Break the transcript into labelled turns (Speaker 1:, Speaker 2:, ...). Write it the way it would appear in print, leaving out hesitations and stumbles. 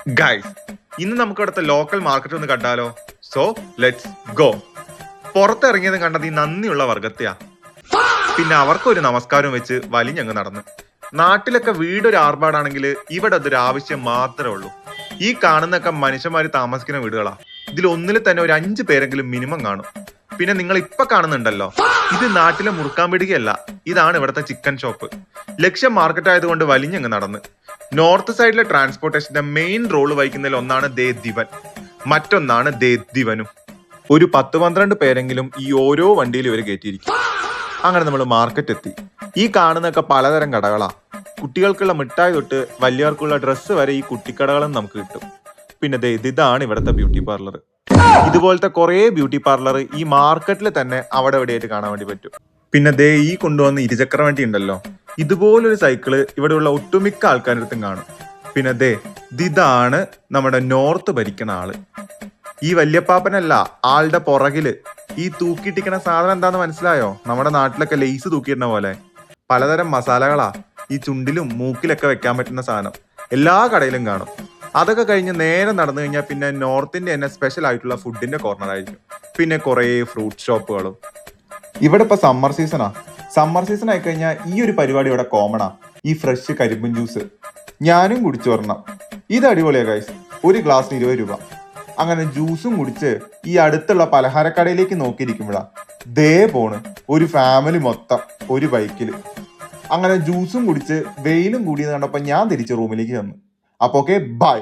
Speaker 1: Guys, ഇന്ന് നമുക്ക് ഇവിടുത്തെ ലോക്കൽ മാർക്കറ്റ് ഒന്ന് കണ്ടാലോ? So let's go. പുറത്തിറങ്ങിയത് കണ്ടത് ഈ നന്ദിയുള്ള വർഗത്തെയാ. പിന്നെ അവർക്കൊരു നമസ്കാരം വെച്ച് വലിഞ്ഞങ്ങ് നടന്ന്. നാട്ടിലൊക്കെ വീടൊരു ആർഭാടാണെങ്കിൽ ഇവിടെ അതൊരു ആവശ്യം മാത്രമേ ഉള്ളൂ. ഈ കാണുന്നൊക്കെ മനുഷ്യന്മാര് താമസിക്കുന്ന വീടുകളാ. ഇതിൽ ഒന്നിൽ തന്നെ ഒരു 5 പേരെങ്കിലും മിനിമം കാണും. പിന്നെ നിങ്ങൾ ഇപ്പൊ കാണുന്നുണ്ടല്ലോ, ഇത് നാട്ടിലെ മുറുക്കാൻ പിടികയല്ല, ഇതാണ് ഇവിടുത്തെ ചിക്കൻ ഷോപ്പ്. ലക്ഷ്യം മാർക്കറ്റ് ആയതുകൊണ്ട് വലിഞ്ഞങ്ങ് നടന്ന്. നോർത്ത് സൈഡിലെ ട്രാൻസ്പോർട്ടേഷന്റെ മെയിൻ റോള് വഹിക്കുന്നതിൽ ഒന്നാണ് ദേ ദിവൻ, മറ്റൊന്നാണ് ദേ ദിവനും. ഒരു 10-12 പേരെങ്കിലും ഈ ഓരോ വണ്ടിയിൽ ഇവർ കയറ്റിയിരിക്കും. അങ്ങനെ നമ്മൾ മാർക്കറ്റ് എത്തി. ഈ കാണുന്നൊക്കെ പലതരം കടകളാ. കുട്ടികൾക്കുള്ള മിഠായി തൊട്ട് വലിയവർക്കുള്ള ഡ്രസ്സ് വരെ ഈ കുട്ടിക്കടകളും നമുക്ക് കിട്ടും. പിന്നെ ഇതാണ് ഇവിടുത്തെ ബ്യൂട്ടി പാർലർ. ഇതുപോലത്തെ കുറെ ബ്യൂട്ടി പാർലർ ഈ മാർക്കറ്റിൽ തന്നെ അവിടെ എവിടെയായിട്ട് കാണാൻ വേണ്ടി പറ്റും. പിന്നെ ഈ കൊണ്ടുവന്ന ഇരുചക്ര വണ്ടി ഉണ്ടല്ലോ, ഇതുപോലൊരു സൈക്കിള് ഇവിടെയുള്ള ഒട്ടുമിക്ക ആൾക്കാരടുത്തും കാണും. പിന്നെ ഇതാണ് നമ്മുടെ നോർത്ത് ഭരിക്കുന്ന ആള്. ഈ വല്യപ്പാപ്പനല്ല, ആളുടെ പുറകില് ഈ തൂക്കിയിട്ടിക്കണ സാധനം എന്താന്ന് മനസ്സിലായോ? നമ്മുടെ നാട്ടിലൊക്കെ ലെയ്സ് തൂക്കിയിടുന്ന പോലെ പലതരം മസാലകളാ ഈ ചുണ്ടിലും മൂക്കിലൊക്കെ വെക്കാൻ പറ്റുന്ന സാധനം എല്ലാ കടയിലും കാണും. അതൊക്കെ കഴിഞ്ഞ് നേരെ നടന്നു കഴിഞ്ഞാൽ പിന്നെ നോർത്തിന്റെ തന്നെ സ്പെഷ്യൽ ആയിട്ടുള്ള ഫുഡിന്റെ കോർണർ ആയിരിക്കും. പിന്നെ കുറെ ഫ്രൂട്ട് ഷോപ്പുകളും. ഇവിടെ ഇപ്പൊ സമ്മർ സീസണാ. സമ്മർ സീസൺ ആയി കഴിഞ്ഞാൽ ഈ ഒരു പരിപാടി ഇവിടെ കോമണാ. ഈ ഫ്രഷ് കരിമ്പൻ ജ്യൂസ് ഞാനും കുടിച്ചു വരണം. ഇത് അടിപൊളിയാ ഗൈസ്. ഒരു ഗ്ലാസ്സിന് 20 രൂപ. അങ്ങനെ ജ്യൂസും കുടിച്ച് ഈ അടുത്തുള്ള പലഹാരക്കടയിലേക്ക് നോക്കിയിരിക്കുമ്പോഴാ പോണ് ഒരു ഫാമിലി മൊത്തം ഒരു ബൈക്കിൽ. അങ്ങനെ ജ്യൂസും കുടിച്ച് വെയിലും കൂടിയെന്ന് കണ്ടപ്പോൾ ഞാൻ തിരിച്ച് റൂമിലേക്ക് വന്നു. അപ്പോൾ ഓക്കെ, ബൈ.